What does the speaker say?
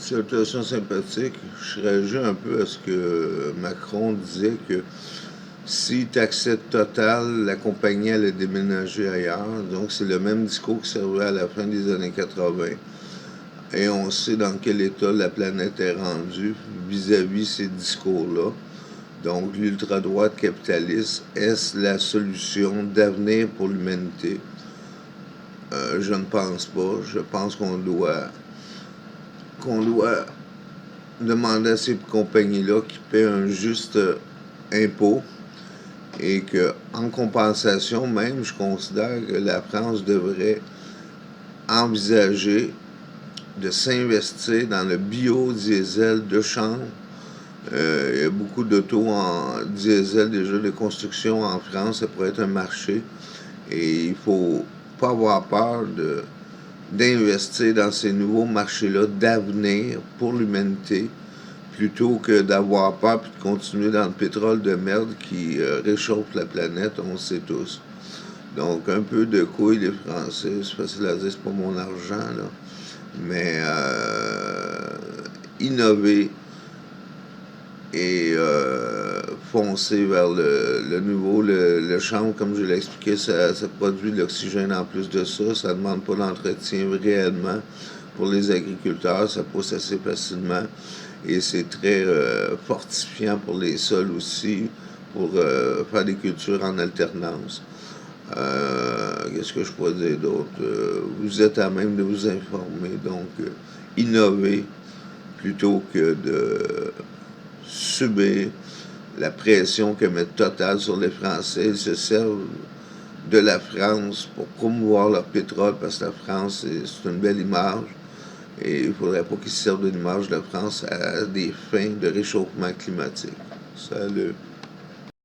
Salutations sympathiques. Je réagis un peu à ce que Macron disait que si taxait Total, la compagnie allait déménager ailleurs. Donc c'est le même discours qui servait à la fin des années 80. Et on sait dans quel état la planète est rendue vis-à-vis ces discours-là. Donc l'ultra-droite capitaliste, est-ce la solution d'avenir pour l'humanité? Je ne pense pas. Je pense qu'on doit demander à ces compagnies-là qui paient un juste impôt et que, en compensation, même, je considère que la France devrait envisager de s'investir dans le biodiesel de chambre. Il y a beaucoup d'autos en diesel déjà de construction en France, ça pourrait être un marché. Et il faut pas avoir peur d'investir dans ces nouveaux marchés-là d'avenir pour l'humanité, plutôt que d'avoir peur et de continuer dans le pétrole de merde qui réchauffe la planète, on le sait tous. Donc, un peu de couilles, les Français, c'est facile à dire, c'est pas mon argent, là. Mais innover et foncer vers le nouveau, le chanvre, comme je l'ai expliqué, ça produit de l'oxygène en plus de ça. Ça ne demande pas d'entretien réellement pour les agriculteurs. Ça pousse assez facilement. Et c'est très fortifiant pour les sols aussi, pour faire des cultures en alternance. Qu'est-ce que je pourrais dire d'autre? Vous êtes à même de vous informer. Donc, innover plutôt que de subir la pression que met Total sur les Français. Ils se servent de la France pour promouvoir leur pétrole parce que la France, c'est une belle image. Et il ne faudrait pas qu'ils se servent de l'image de la France à des fins de réchauffement climatique. Salut.